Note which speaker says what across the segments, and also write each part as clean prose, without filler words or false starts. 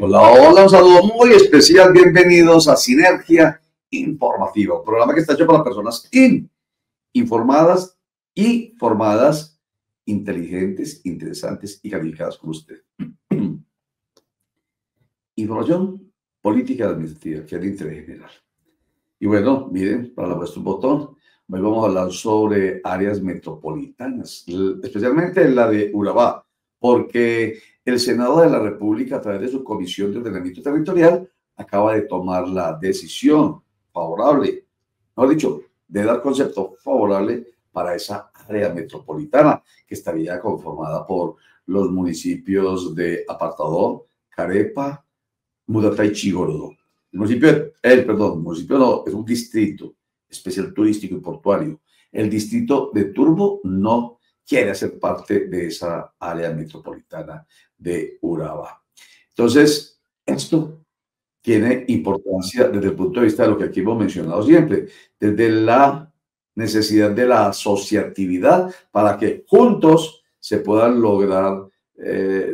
Speaker 1: Hola, hola, un saludo muy especial. Bienvenidos a Sinergia Informativa, un programa que está hecho para personas informadas y formadas, inteligentes, interesantes y calificadas como usted. Información política administrativa, que es de interés general. Y bueno, miren, para la puesto un botón, hoy vamos a hablar sobre áreas metropolitanas, especialmente la de Urabá, porque el Senado de la República, a través de su Comisión de Ordenamiento Territorial, acaba de tomar la decisión favorable, mejor dicho, de dar concepto favorable para esa área metropolitana, que estaría conformada por los municipios de Apartadó, Carepa, Mudatá y Chigorodó. El municipio, municipio no, es un distrito especial turístico y portuario. El distrito de Turbo no quiere hacer parte de esa área metropolitana de Urabá. Entonces, esto tiene importancia desde el punto de vista de lo que aquí hemos mencionado siempre, desde la necesidad de la asociatividad para que juntos se puedan lograr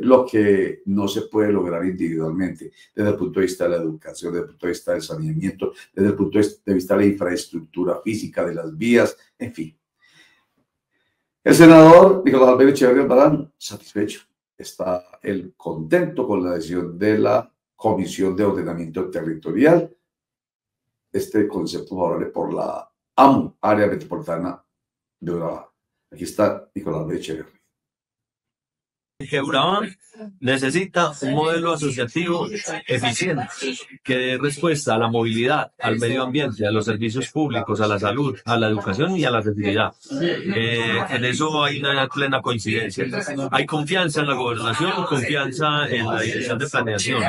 Speaker 1: lo que no se puede lograr individualmente, desde el punto de vista de la educación, desde el punto de vista del saneamiento, desde el punto de vista de la infraestructura física de las vías, en fin. El senador Nicolás Albeiro Echeverría Albarán, satisfecho, está él contento con la decisión de la Comisión de Ordenamiento Territorial, este concepto favorable por la AMU, Área Metropolitana de Urabá. Aquí está Nicolás Albeiro Echeverría.
Speaker 2: Que Urabá necesita un modelo asociativo eficiente que dé respuesta a la movilidad, al medio ambiente, a los servicios públicos, a la salud, a la educación y a la seguridad. En eso hay una plena coincidencia. Hay confianza en la gobernación, confianza en la dirección de planeación.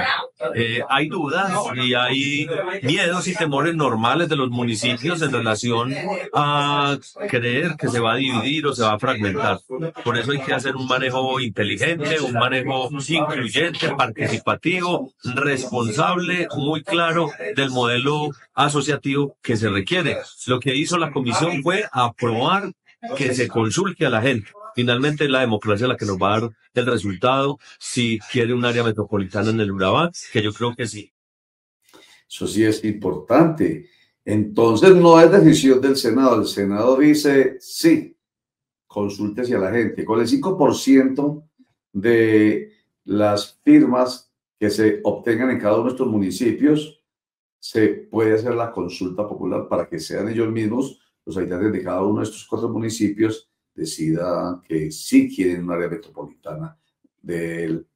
Speaker 2: Hay dudas y hay miedos y temores normales de los municipios en relación a creer que se va a dividir o se va a fragmentar. Por eso hay que hacer un manejo inteligente, un manejo incluyente, participativo, responsable, muy claro del modelo asociativo que se requiere. Lo que hizo la comisión fue aprobar que se consulte a la gente. Finalmente es la democracia la que nos va a dar el resultado si quiere un área metropolitana en el Urabá, que yo creo que sí.
Speaker 1: Eso sí es importante. Entonces no es decisión del Senado. El Senado dice sí, consúltese a la gente. Con el 5% de las firmas que se obtengan en cada uno de estos municipios, se puede hacer la consulta popular para que sean ellos mismos, los habitantes de cada uno de estos 4 municipios, decidan que sí quieren un área metropolitana del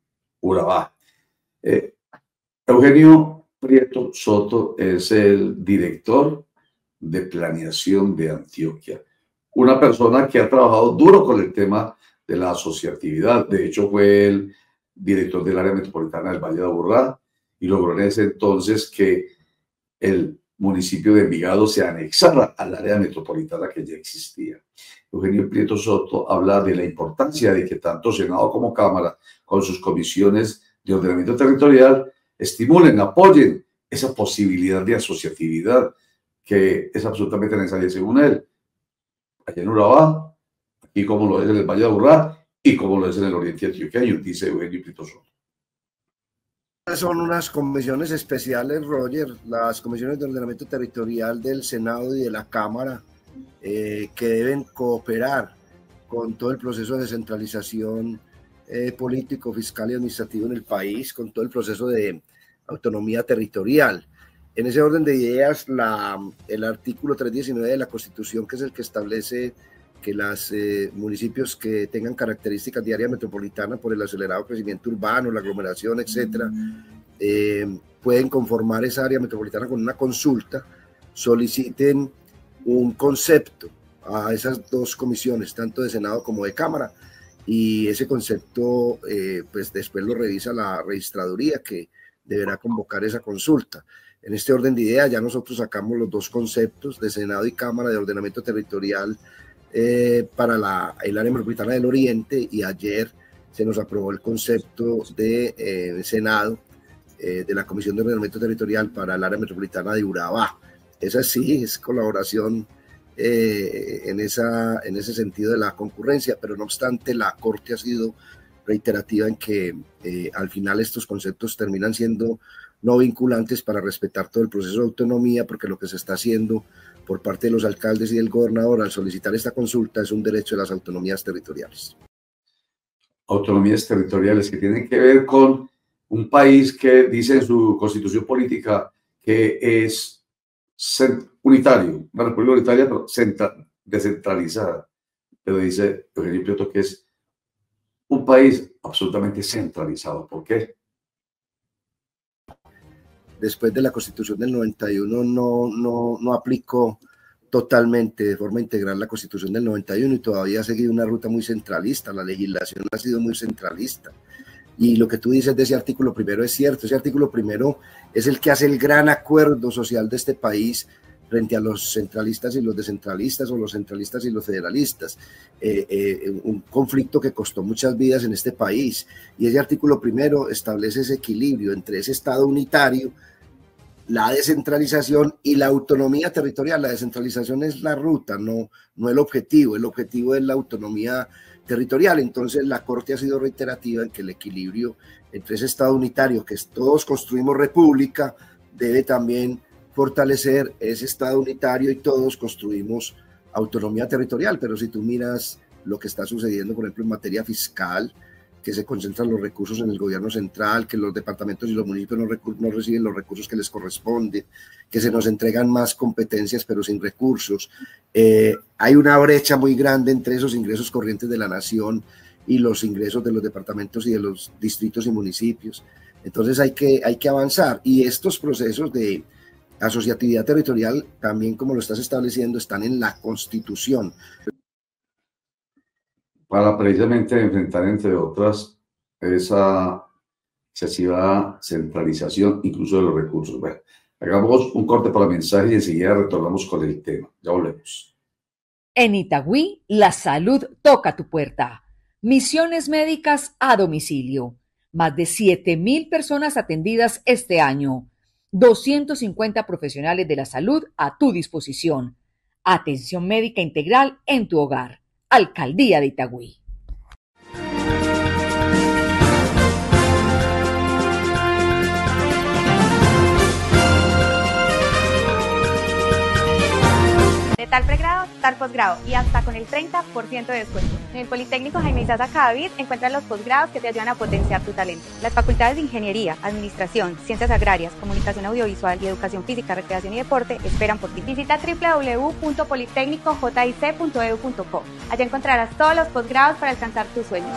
Speaker 1: Urabá. Eugenio Prieto Soto es el director de planeación de Antioquia, una persona que ha trabajado duro con el tema de la asociatividad. De hecho, fue el director del área metropolitana del Valle de Aburrá y logró en ese entonces que el municipio de Envigado se anexara al área metropolitana que ya existía. Eugenio Prieto Soto habla de la importancia de que tanto Senado como Cámara, con sus comisiones de ordenamiento territorial, estimulen, apoyen esa posibilidad de asociatividad que es absolutamente necesaria, según él, allá en Urabá, aquí como lo es en el Valle de Aburrá y como lo es en el oriente antioqueño, dice Eugenio Prieto Soto.
Speaker 3: Son unas comisiones especiales, Roger, las comisiones de ordenamiento territorial del Senado y de la Cámara, que deben cooperar con todo el proceso de descentralización político, fiscal y administrativo en el país, con todo el proceso de autonomía territorial. En ese orden de ideas, el artículo 319 de la Constitución, que es el que establece que los municipios que tengan características de área metropolitana por el acelerado crecimiento urbano, la aglomeración, etcétera, pueden conformar esa área metropolitana con una consulta, soliciten un concepto a esas 2 comisiones, tanto de Senado como de Cámara, y ese concepto pues después lo revisa la registraduría, que deberá convocar esa consulta. En este orden de ideas ya nosotros sacamos los 2 conceptos de Senado y Cámara de ordenamiento territorial para el área metropolitana del Oriente, y ayer se nos aprobó el concepto de Senado de la Comisión de Ordenamiento Territorial para el área metropolitana de Urabá. Esa sí es colaboración en ese sentido de la concurrencia, pero no obstante la Corte ha sido reiterativa en que al final estos conceptos terminan siendo no vinculantes para respetar todo el proceso de autonomía, porque lo que se está haciendo por parte de los alcaldes y del gobernador al solicitar esta consulta es un derecho de las autonomías territoriales.
Speaker 1: Autonomías territoriales que tienen que ver con un país que dice en su constitución política que es unitario, una república unitaria, pero descentralizada. Pero dice Eugenio Prieto que es un país absolutamente centralizado. ¿Por qué?
Speaker 3: Después de la Constitución del 91 no aplicó totalmente de forma integral la Constitución del 91 y todavía ha seguido una ruta muy centralista. La legislación ha sido muy centralista. Y lo que tú dices de ese artículo primero es cierto. Ese artículo primero es el que hace el gran acuerdo social de este país frente a los centralistas y los descentralistas, o los centralistas y los federalistas. Un conflicto que costó muchas vidas en este país. Y ese artículo primero establece ese equilibrio entre ese Estado unitario, la descentralización y la autonomía territorial. La descentralización es la ruta, no el objetivo. El objetivo es la autonomía territorial. Entonces la Corte ha sido reiterativa en que el equilibrio entre ese Estado unitario, que todos construimos república, debe también fortalecer ese Estado unitario y todos construimos autonomía territorial. Pero si tú miras lo que está sucediendo, por ejemplo, en materia fiscal, que se concentran los recursos en el gobierno central, que los departamentos y los municipios no reciben los recursos que les corresponden, que se nos entregan más competencias pero sin recursos. Hay una brecha muy grande entre esos ingresos corrientes de la nación y los ingresos de los departamentos y de los distritos y municipios. Entonces hay que avanzar, y estos procesos de asociatividad territorial, también como lo estás estableciendo, están en la Constitución.
Speaker 1: Para precisamente enfrentar, entre otras, esa excesiva centralización, incluso de los recursos. Bueno, hagamos un corte para mensaje y enseguida retornamos con el tema. Ya volvemos.
Speaker 4: En Itagüí, la salud toca tu puerta. Misiones médicas a domicilio. Más de 7.000 personas atendidas este año. 250 profesionales de la salud a tu disposición. Atención médica integral en tu hogar. Alcaldía de Itagüí.
Speaker 5: De tal pregrado, tal posgrado y hasta con el 30% de descuento. En el Politécnico Jaime Isaza Cadavid encuentras los posgrados que te ayudan a potenciar tu talento. Las facultades de Ingeniería, Administración, Ciencias Agrarias, Comunicación Audiovisual y Educación Física, Recreación y Deporte esperan por ti. Visita www.politecnicojit.edu.co. Allá encontrarás todos los posgrados para alcanzar tus sueños.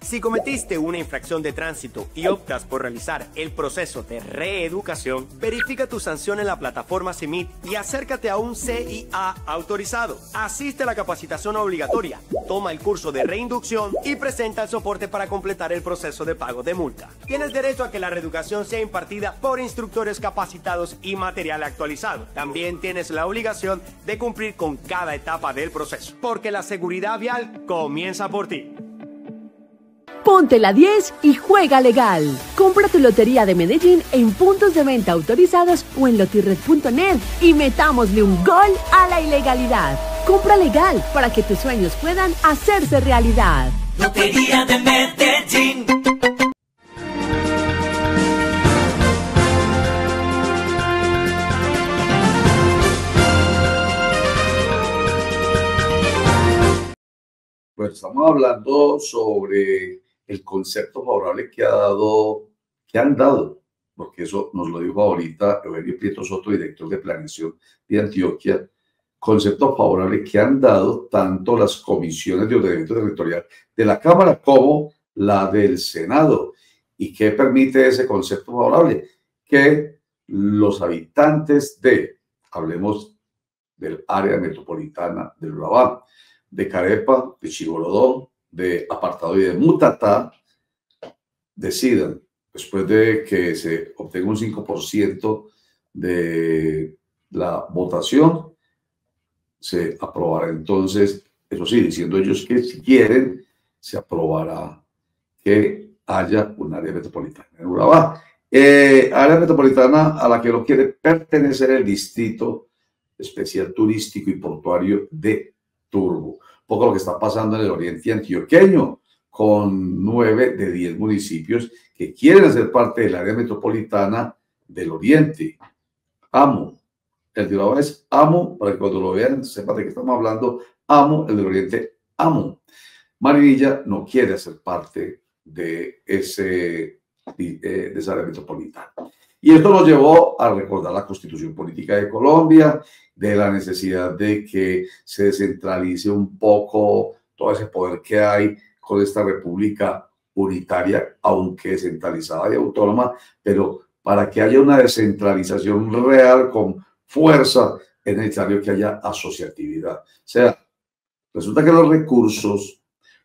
Speaker 6: Si cometiste una infracción de tránsito y optas por realizar el proceso de reeducación, verifica tu sanción en la plataforma CIMIT y acércate a un CIA autorizado. Asiste a la capacitación obligatoria, toma el curso de reinducción y presenta el soporte para completar el proceso de pago de multa. Tienes derecho a que la reeducación sea impartida por instructores capacitados y material actualizado. También tienes la obligación de cumplir con cada etapa del proceso, porque la seguridad vial comienza por ti.
Speaker 7: Ponte la 10 y juega legal. Compra tu lotería de Medellín en puntos de venta autorizados o en lotirred.net y metámosle un gol a la ilegalidad. Compra legal para que tus sueños puedan hacerse realidad.
Speaker 8: Lotería de Medellín.
Speaker 1: Pues estamos hablando sobre el concepto favorable que han dado, porque eso nos lo dijo ahorita Eugenio Prieto Soto, director de Planeación de Antioquia, concepto favorable que han dado tanto las comisiones de ordenamiento territorial de la Cámara como la del Senado. ¿Y qué permite ese concepto favorable? Que los habitantes hablemos del área metropolitana del Urabá, de Carepa, de Chigorodó, de Apartado y de Mutatá, decidan, después de que se obtenga un 5% de la votación, se aprobará entonces, eso sí, diciendo ellos que si quieren, se aprobará que haya un área metropolitana en Urabá. Área metropolitana a la que no quiere pertenecer el Distrito Especial Turístico y Portuario de Turbo. Un poco lo que está pasando en el oriente antioqueño con 9 de 10 municipios que quieren hacer parte del área metropolitana del Oriente. Amo. El de Urabá es Amo, para que cuando lo vean sepan de qué estamos hablando. Amo, el del Oriente, Amo. Marinilla no quiere hacer parte de esa área metropolitana. Y esto nos llevó a recordar la Constitución Política de Colombia, de la necesidad de que se descentralice un poco todo ese poder que hay con esta república unitaria, aunque descentralizada y autónoma, pero para que haya una descentralización real con fuerza es necesario que haya asociatividad. O sea, resulta que los recursos,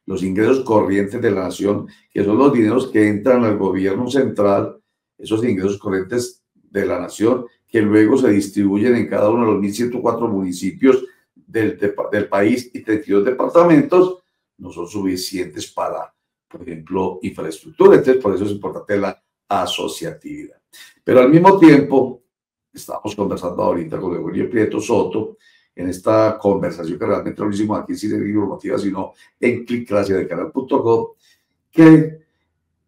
Speaker 1: los ingresos corrientes de la nación, que son los dineros que entran al gobierno central, esos ingresos corrientes de la nación, que luego se distribuyen en cada uno de los 1.104 municipios del país y 32 departamentos, no son suficientes para, por ejemplo, infraestructura. Entonces, por eso es importante la asociatividad. Pero al mismo tiempo, estamos conversando ahorita con Eugenio Prieto Soto, en esta conversación que realmente lo hicimos aquí sin ser informativa, sino en Clicklasia de canal.com, que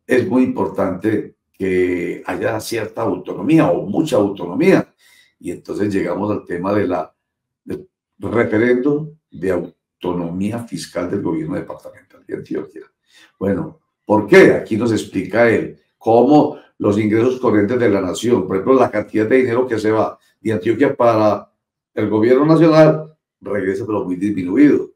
Speaker 1: es muy importante que haya cierta autonomía o mucha autonomía. Y entonces llegamos al tema del referendo de autonomía fiscal del gobierno departamental de Antioquia. Bueno, ¿por qué? Aquí nos explica él cómo los ingresos corrientes de la nación, por ejemplo, la cantidad de dinero que se va de Antioquia para el gobierno nacional, regresa pero muy disminuido.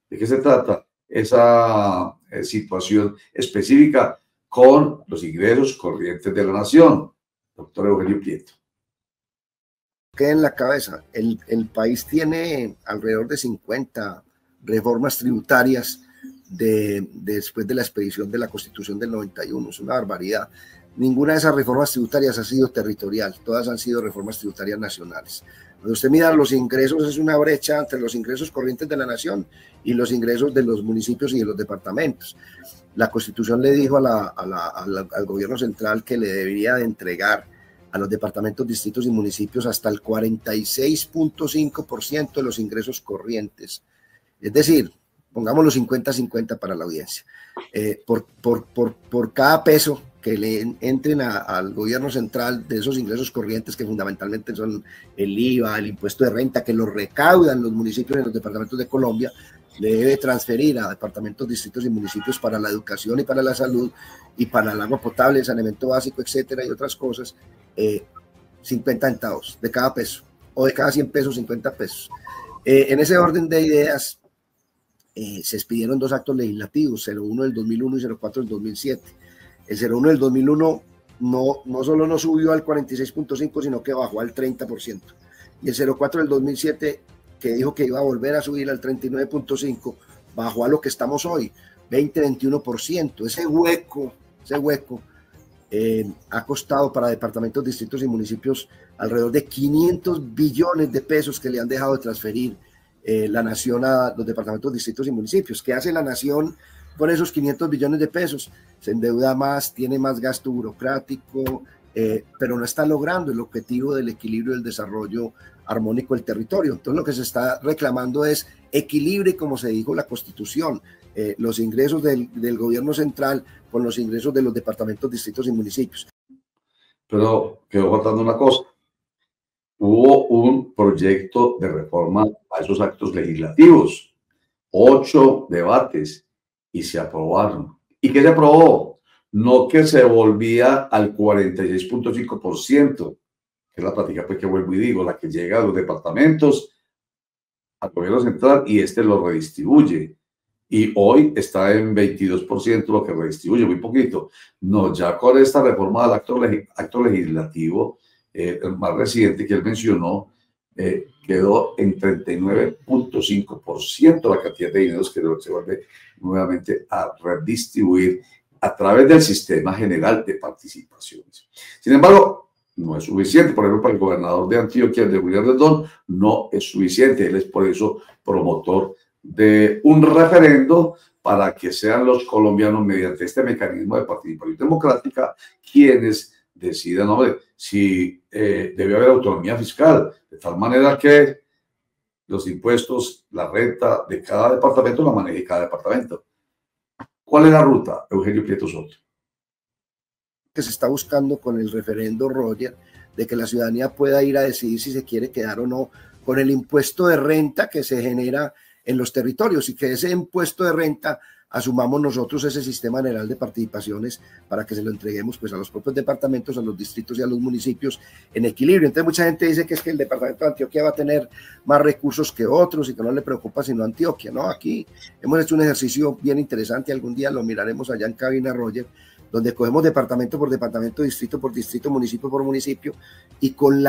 Speaker 1: ¿De qué se trata? Esa situación específica con los ingresos corrientes de la nación. Doctor Eugenio Prieto.
Speaker 3: Queda en la cabeza, el país tiene alrededor de 50 reformas tributarias después de la expedición de la Constitución del 91, es una barbaridad. Ninguna de esas reformas tributarias ha sido territorial, todas han sido reformas tributarias nacionales. Cuando usted mira los ingresos, es una brecha entre los ingresos corrientes de la nación y los ingresos de los municipios y de los departamentos. La Constitución le dijo al gobierno central que le debería de entregar a los departamentos, distritos y municipios hasta el 46.5% de los ingresos corrientes. Es decir, pongamos los 50-50 para la audiencia. Por cada peso que le entren al gobierno central de esos ingresos corrientes, que fundamentalmente son el IVA, el impuesto de renta, que lo recaudan los municipios en los departamentos de Colombia, le debe transferir a departamentos, distritos y municipios para la educación y para la salud y para el agua potable, el saneamiento básico, etcétera, y otras cosas, 50 centavos de cada peso, o de cada 100 pesos, 50 pesos. En ese orden de ideas, se expidieron dos actos legislativos, 01 del 2001 y 04 del 2007. El 01 del 2001 no solo no subió al 46.5, sino que bajó al 30%. Y el 04 del 2007, que dijo que iba a volver a subir al 39.5, bajó a lo que estamos hoy, 20-21%. Ese hueco ha costado para departamentos, distritos y municipios alrededor de 500 billones de pesos que le han dejado de transferir la nación a los departamentos, distritos y municipios. ¿Qué hace la nación con esos 500 billones de pesos? Se endeuda más, tiene más gasto burocrático, pero no está logrando el objetivo del equilibrio del desarrollo armónico del territorio. Entonces lo que se está reclamando es equilibrio, como se dijo en la Constitución, los ingresos del gobierno central con los ingresos de los departamentos, distritos y municipios.
Speaker 1: Pero quedó faltando una cosa. Hubo un proyecto de reforma a esos actos legislativos, 8 debates, y se aprobaron. ¿Y qué se aprobó? No que se volvía al 46.5%, que es la práctica pues, que vuelvo y digo, la que llega a los departamentos, al gobierno central, y lo redistribuye. Y hoy está en 22% lo que redistribuye, muy poquito. No, ya con esta reforma del acto legislativo, el más reciente que él mencionó, quedó en 39.5% la cantidad de dinero que se vuelve nuevamente a redistribuir a través del sistema general de participaciones. Sin embargo, no es suficiente. Por ejemplo, para el gobernador de Antioquia, de William Rendón, no es suficiente. Él es por eso promotor de un referendo para que sean los colombianos, mediante este mecanismo de participación democrática, quienes decidan, hombre, si debe haber autonomía fiscal, de tal manera que los impuestos, la renta de cada departamento la maneje cada departamento. ¿Cuál es la ruta, Eugenio Prieto Soto?
Speaker 3: Que se está buscando con el referendo, Roger, de que la ciudadanía pueda ir a decidir si se quiere quedar o no con el impuesto de renta que se genera en los territorios, y que ese impuesto de renta asumamos nosotros ese sistema general de participaciones para que se lo entreguemos pues a los propios departamentos, a los distritos y a los municipios en equilibrio. Entonces mucha gente dice que es que el departamento de Antioquia va a tener más recursos que otros y que no le preocupa sino Antioquia. No, aquí hemos hecho un ejercicio bien interesante, algún día lo miraremos allá en cabina, Roger, donde cogemos departamento por departamento, distrito por distrito, municipio por municipio, y con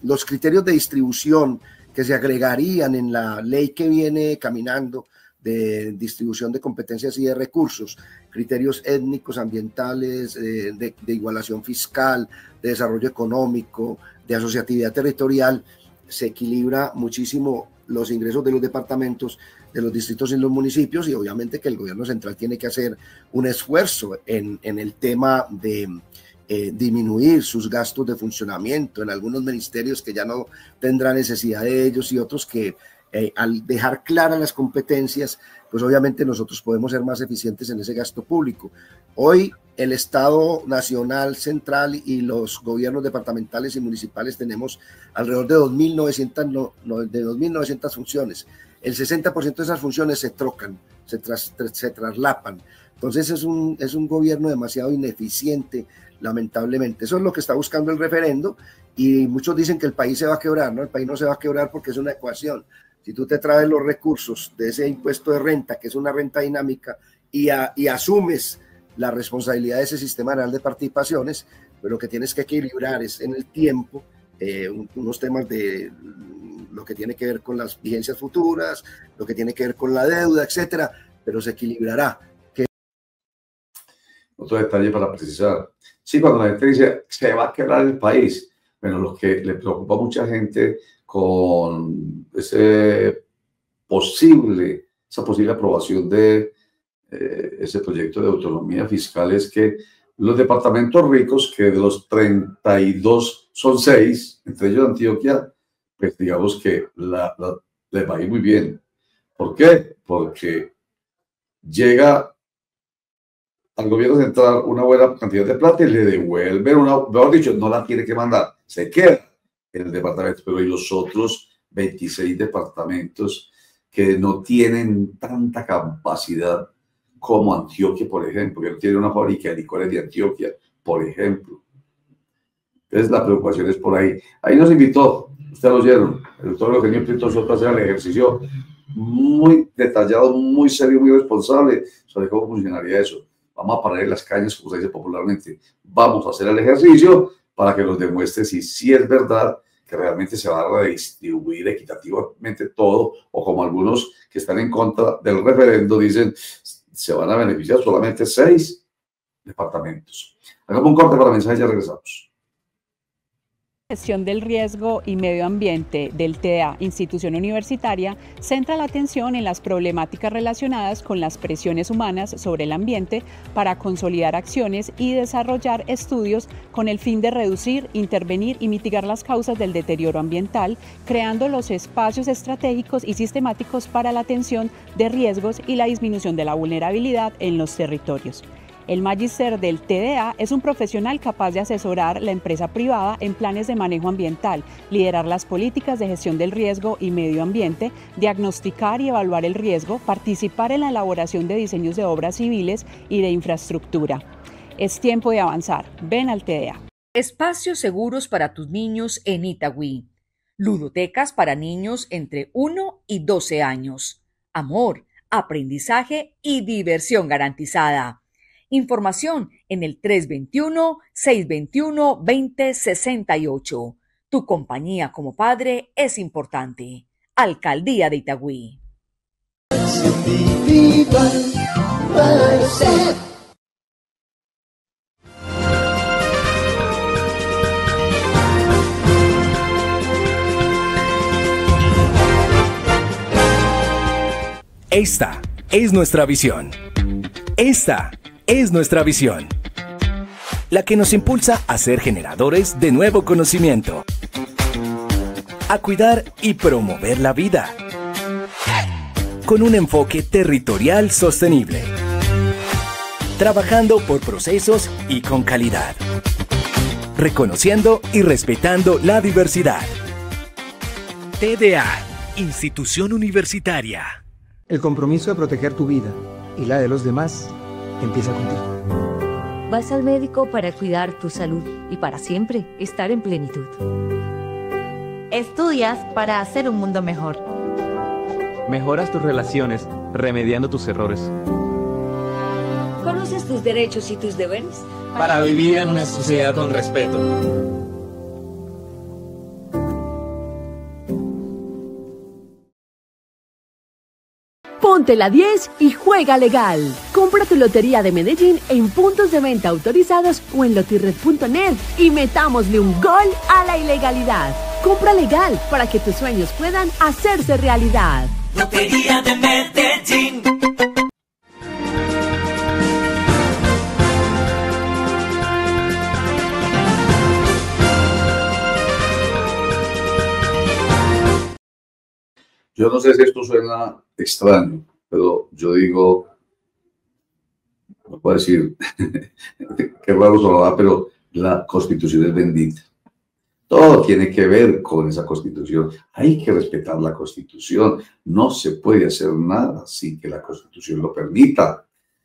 Speaker 3: los criterios de distribución que se agregarían en la ley que viene caminando de distribución de competencias y de recursos, criterios étnicos, ambientales, de igualación fiscal, de desarrollo económico, de asociatividad territorial, se equilibra muchísimo los ingresos de los departamentos, de los distritos y los municipios, y obviamente que el gobierno central tiene que hacer un esfuerzo en el tema de disminuir sus gastos de funcionamiento en algunos ministerios que ya no tendrán necesidad de ellos, y otros que al dejar claras las competencias, pues obviamente nosotros podemos ser más eficientes en ese gasto público. Hoy el Estado nacional, central y los gobiernos departamentales y municipales tenemos alrededor de 2.900 funciones. El 60% de esas funciones se trocan, se traslapan. Entonces es un gobierno demasiado ineficiente, lamentablemente. Eso es lo que está buscando el referendo, y muchos dicen que el país se va a quebrar, ¿no? El país no se va a quebrar porque es una ecuación. Si tú te traes los recursos de ese impuesto de renta, que es una renta dinámica, y asumes la responsabilidad de ese sistema general de participaciones, pues lo que tienes que equilibrar es en el tiempo unos temas de lo que tiene que ver con las vigencias futuras, lo que tiene que ver con la deuda, etcétera, pero se equilibrará.
Speaker 1: Otro detalle para precisar. Sí, cuando la gente dice se va a quebrar el país, bueno, lo que le preocupa a mucha gente con esa posible aprobación de ese proyecto de autonomía fiscal es que los departamentos ricos, que de los 32 son 6, entre ellos Antioquia, pues digamos que les va a ir muy bien. ¿Por qué? Porque llega al gobierno central una buena cantidad de plata y le devuelven mejor dicho, no la tiene que mandar, se queda en el departamento, pero y los otros 26 departamentos que no tienen tanta capacidad como Antioquia, por ejemplo, que no tiene una fábrica de licores de Antioquia, por ejemplo. Entonces la preocupación es por ahí. Ahí nos invitó, ustedes lo oyeron, el doctor Eugenio Prieto Soto a hacer el ejercicio muy detallado, muy serio, muy responsable sobre cómo funcionaría eso. Vamos a parar en las cañas, como se dice popularmente. Vamos a hacer el ejercicio para que nos demuestre si es verdad que realmente se va a redistribuir equitativamente todo, o como algunos que están en contra del referendo dicen, se van a beneficiar solamente 6 departamentos. Hagamos un corte para mensajes y ya regresamos.
Speaker 9: Gestión del riesgo y medio ambiente del TDA, institución universitaria, centra la atención en las problemáticas relacionadas con las presiones humanas sobre el ambiente para consolidar acciones y desarrollar estudios con el fin de reducir, intervenir y mitigar las causas del deterioro ambiental, creando los espacios estratégicos y sistemáticos para la atención de riesgos y la disminución de la vulnerabilidad en los territorios. El magíster del TDA es un profesional capaz de asesorar la empresa privada en planes de manejo ambiental, liderar las políticas de gestión del riesgo y medio ambiente, diagnosticar y evaluar el riesgo, participar en la elaboración de diseños de obras civiles y de infraestructura. Es tiempo de avanzar. Ven al TDA.
Speaker 4: Espacios seguros para tus niños en Itagüí. Ludotecas para niños entre 1 y 12 años. Amor, aprendizaje y diversión garantizada. Información en el 321-621-2068. Tu compañía como padre es importante. Alcaldía de Itagüí.
Speaker 10: Esta es nuestra visión. Esta es nuestra visión, la que nos impulsa a ser generadores de nuevo conocimiento, a cuidar y promover la vida, con un enfoque territorial sostenible. trabajando por procesos y con calidad, reconociendo y respetando la diversidad. TDA, Institución Universitaria.
Speaker 11: El compromiso de proteger tu vida y la de los demás empieza contigo.
Speaker 12: Vas al médico para cuidar tu salud y para siempre estar en plenitud.
Speaker 13: Estudias para hacer un mundo mejor.
Speaker 14: Mejoras tus relaciones remediando tus errores.
Speaker 12: ¿Conoces tus derechos y tus deberes?
Speaker 14: Para vivir en una sociedad con respeto.
Speaker 7: Ponte la 10 y juega legal. Compra tu lotería de Medellín en puntos de venta autorizados o en lotirred.net y metámosle un gol a la ilegalidad. Compra legal para que tus sueños puedan hacerse realidad.
Speaker 8: Lotería de Medellín.
Speaker 1: Yo no sé si esto suena extraño, pero yo digo, no puedo decir, qué raro sonará, pero la Constitución es bendita. Todo tiene que ver con esa Constitución. Hay que respetar la Constitución. No se puede hacer nada sin que la Constitución lo permita.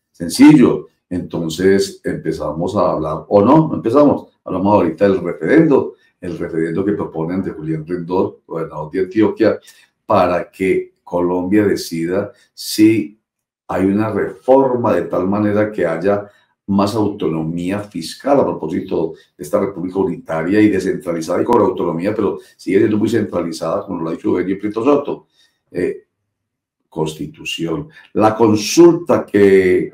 Speaker 1: Sencillo. Entonces empezamos a hablar, o no empezamos, hablamos ahorita del referendo, el referendo que proponen de Julián Rendón, gobernador de Antioquia, para que Colombia decida si hay una reforma de tal manera que haya más autonomía fiscal a propósito de esta república unitaria y descentralizada y con autonomía, pero sigue siendo muy centralizada, como lo ha dicho Eugenio Prieto Soto. Constitución. La consulta que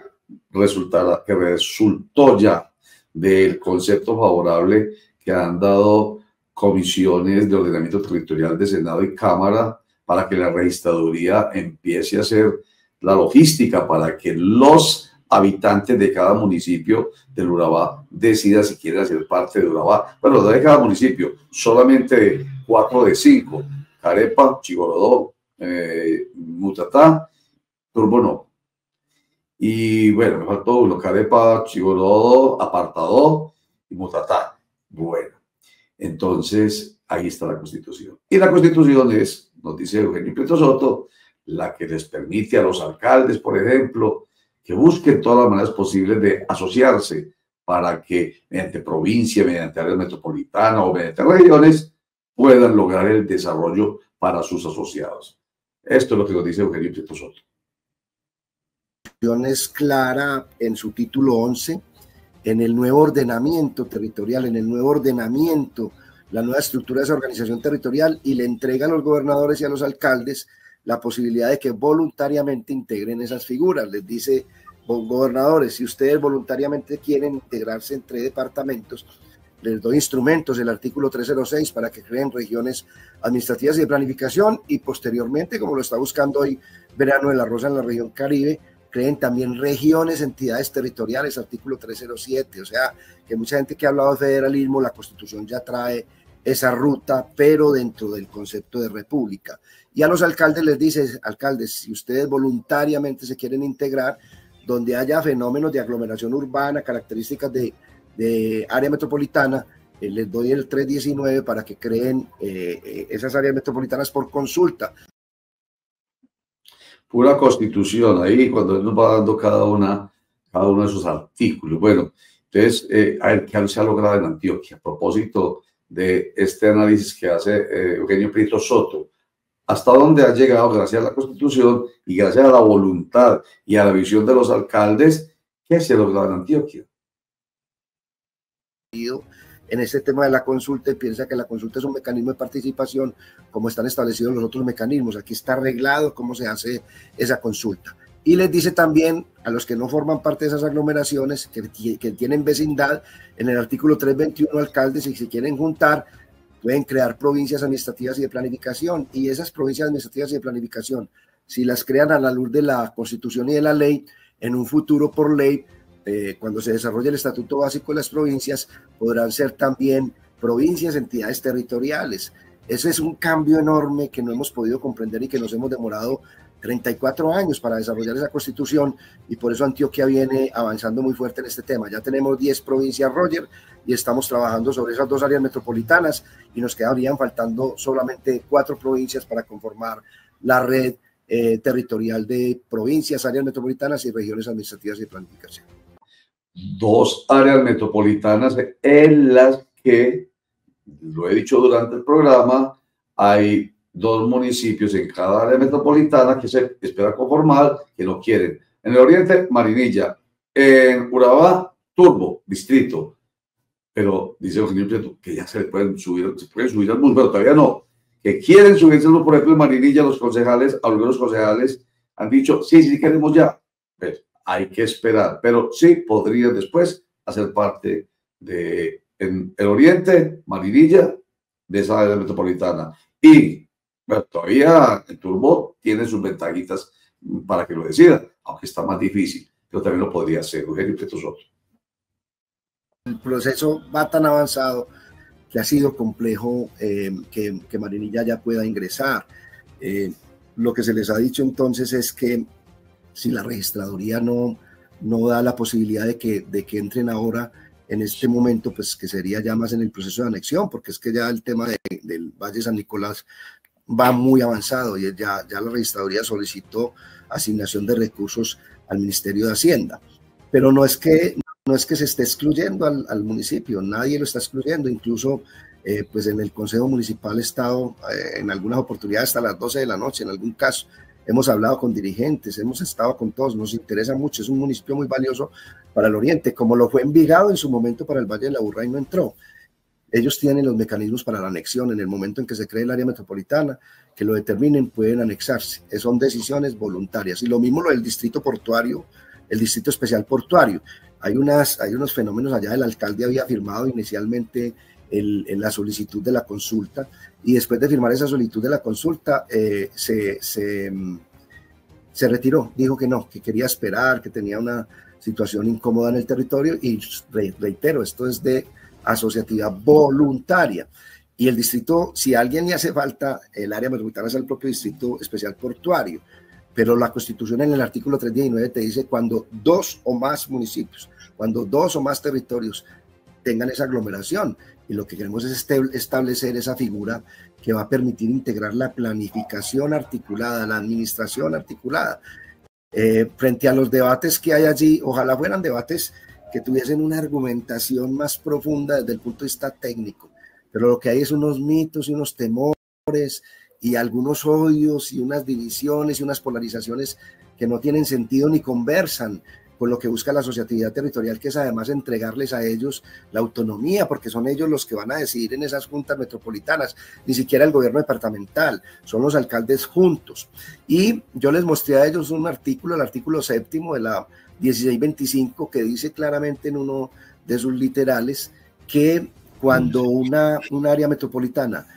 Speaker 1: resultó ya del concepto favorable que han dado comisiones de ordenamiento territorial de Senado y Cámara para que la registraduría empiece a hacer la logística para que los habitantes de cada municipio del Urabá decidan si quieren ser parte de Urabá. Bueno, no de cada municipio, solamente 4 de 5, Carepa, Chigorodó, Mutatá, Turbo no. Y bueno, me faltó uno, Carepa, Chigorodó, Apartadó y Mutatá. Bueno, entonces ahí está la Constitución. Y la Constitución es, nos dice Eugenio Prieto Soto, la que les permite a los alcaldes, por ejemplo, que busquen todas las maneras posibles de asociarse para que mediante provincia, mediante áreas metropolitanas o mediante regiones puedan lograr el desarrollo para sus asociados. Esto es lo que nos dice Eugenio Prieto Soto.
Speaker 3: Es clara en su título 11, en el nuevo ordenamiento territorial, en el nuevo ordenamiento, la nueva estructura de esa organización territorial, y le entrega a los gobernadores y a los alcaldes la posibilidad de que voluntariamente integren esas figuras. Les dice, gobernadores, si ustedes voluntariamente quieren integrarse entre departamentos, les doy instrumentos, el artículo 306, para que creen regiones administrativas y de planificación, y posteriormente, como lo está buscando hoy Verano de la Rosa en la región Caribe, creen también regiones, entidades territoriales, artículo 307. O sea, que mucha gente que ha hablado de federalismo, la Constitución ya trae esa ruta, pero dentro del concepto de república. Y a los alcaldes les dice, alcaldes, si ustedes voluntariamente se quieren integrar, donde haya fenómenos de aglomeración urbana, características de área metropolitana, les doy el 319 para que creen esas áreas metropolitanas por consulta.
Speaker 1: Pura Constitución, ahí cuando él nos va dando cada uno de esos artículos. Bueno, entonces, a ver qué se ha logrado en Antioquia a propósito de este análisis que hace Eugenio Prieto Soto. Hasta dónde ha llegado gracias a la Constitución y gracias a la voluntad y a la visión de los alcaldes, ¿qué se ha logrado en Antioquia?
Speaker 3: En este tema de la consulta, y piensa que la consulta es un mecanismo de participación como están establecidos los otros mecanismos. Aquí está arreglado cómo se hace esa consulta. Y les dice también a los que no forman parte de esas aglomeraciones, que tienen vecindad, en el artículo 321, alcaldes, y si quieren juntar, pueden crear provincias administrativas y de planificación. Y esas provincias administrativas y de planificación, si las crean a la luz de la Constitución y de la ley, en un futuro por ley, cuando se desarrolle el Estatuto Básico de las Provincias, podrán ser también provincias, entidades territoriales. Ese es un cambio enorme que no hemos podido comprender y que nos hemos demorado 34 años para desarrollar esa constitución, y por eso Antioquia viene avanzando muy fuerte en este tema. Ya tenemos 10 provincias, Roger, y estamos trabajando sobre esas 2 áreas metropolitanas, y nos quedarían faltando solamente 4 provincias para conformar la red territorial de provincias, áreas metropolitanas y regiones administrativas y de planificación.
Speaker 1: 2 áreas metropolitanas en las que, lo he dicho durante el programa, hay 2 municipios en cada área metropolitana que se espera conformar, que no quieren. En el oriente, Marinilla. En Urabá, Turbo, distrito. Pero dice Eugenio Prieto que ya se pueden subir al bus, pero todavía no. Que quieren subirse, por ejemplo, en Marinilla, los concejales, algunos concejales han dicho, sí queremos ya. Pero hay que esperar, pero sí podrían después hacer parte de, en el oriente, Marinilla, de esa área metropolitana. Y bueno, todavía el Turbo tiene sus ventajitas para que lo decida, aunque está más difícil, pero también lo podría hacer Eugenio Prieto Soto.
Speaker 3: El proceso va tan avanzado que ha sido complejo que Marinilla ya pueda ingresar. Lo que se les ha dicho entonces es que si la registraduría no da la posibilidad de que entren ahora en este momento, pues que sería ya más en el proceso de anexión, porque es que ya el tema del Valle San Nicolás va muy avanzado y ya la registraduría solicitó asignación de recursos al Ministerio de Hacienda. Pero no es que se esté excluyendo al municipio, nadie lo está excluyendo, incluso pues en el Consejo Municipal he estado en algunas oportunidades hasta las 12 de la noche, en algún caso. Hemos hablado con dirigentes, hemos estado con todos, nos interesa mucho, es un municipio muy valioso para el oriente, como lo fue Envigado en su momento para el Valle de la Aburrá y no entró. Ellos tienen los mecanismos para la anexión, en el momento en que se cree el área metropolitana, que lo determinen, pueden anexarse, son decisiones voluntarias. Y lo mismo lo del distrito portuario, el distrito especial portuario. Hay unos fenómenos allá, el alcalde había firmado inicialmente la solicitud de la consulta, y después de firmar esa solicitud de la consulta se retiró, dijo que no, que quería esperar, que tenía una situación incómoda en el territorio, y reitero, esto es de asociatividad voluntaria. Y el distrito, si a alguien le hace falta, el área metropolitana es el propio distrito especial portuario, pero la Constitución en el artículo 319 te dice cuando 2 o más municipios, cuando 2 o más territorios tengan esa aglomeración, y lo que queremos es establecer esa figura que va a permitir integrar la planificación articulada, la administración articulada. Frente a los debates que hay allí, ojalá fueran debates que tuviesen una argumentación más profunda desde el punto de vista técnico, pero lo que hay es unos mitos y unos temores y algunos odios y unas divisiones y unas polarizaciones que no tienen sentido ni conversan con lo que busca la asociatividad territorial, que es además entregarles a ellos la autonomía, porque son ellos los que van a decidir en esas juntas metropolitanas, ni siquiera el gobierno departamental, son los alcaldes juntos. Y yo les mostré a ellos un artículo, el artículo 7º de la 1625, que dice claramente en uno de sus literales que cuando un área metropolitana,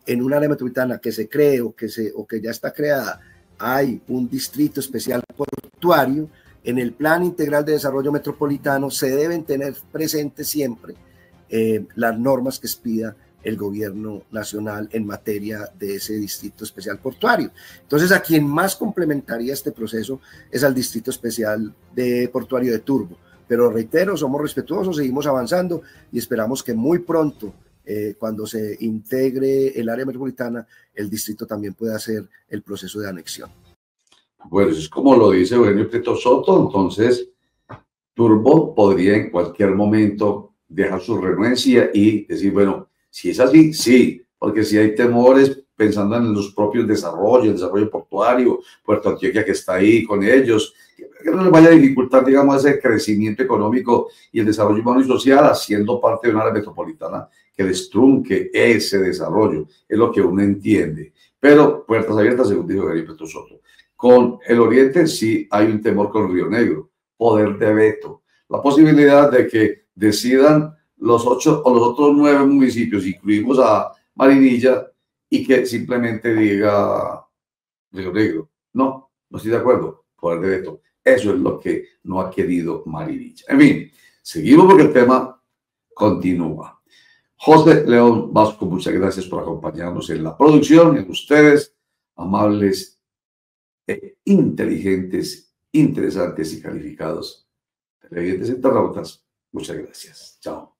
Speaker 3: en un área metropolitana que se cree o que ya está creada, hay un distrito especial portuario, en el Plan Integral de Desarrollo Metropolitano se deben tener presentes siempre las normas que expida el gobierno nacional en materia de ese distrito especial portuario. Entonces, a quien más complementaría este proceso es al distrito especial de portuario de Turbo. Pero reitero, somos respetuosos, seguimos avanzando y esperamos que muy pronto, cuando se integre el área metropolitana, el distrito también pueda hacer el proceso de anexión.
Speaker 1: Bueno, es como lo dice Eugenio Prieto Soto, entonces Turbo podría en cualquier momento dejar su renuencia y decir, bueno, si es así, sí, porque si hay temores pensando en los propios desarrollos, el desarrollo portuario, Puerto Antioquia que está ahí con ellos, que no les vaya a dificultar, digamos, ese crecimiento económico y el desarrollo humano y social, haciendo parte de una área metropolitana que destrunque ese desarrollo, es lo que uno entiende. Pero puertas abiertas, según dijo Eugenio Prieto Soto. Con el oriente sí hay un temor con Río Negro, poder de veto, la posibilidad de que decidan los 8 o los otros 9 municipios, incluimos a Marinilla, y que simplemente diga Río Negro, no estoy de acuerdo, poder de veto. Eso es lo que no ha querido Marinilla. En fin, seguimos porque el tema continúa. José León Vasco, muchas gracias por acompañarnos en la producción, en ustedes, amables, inteligentes, interesantes y calificados televidentes internautas. Muchas gracias. Chao.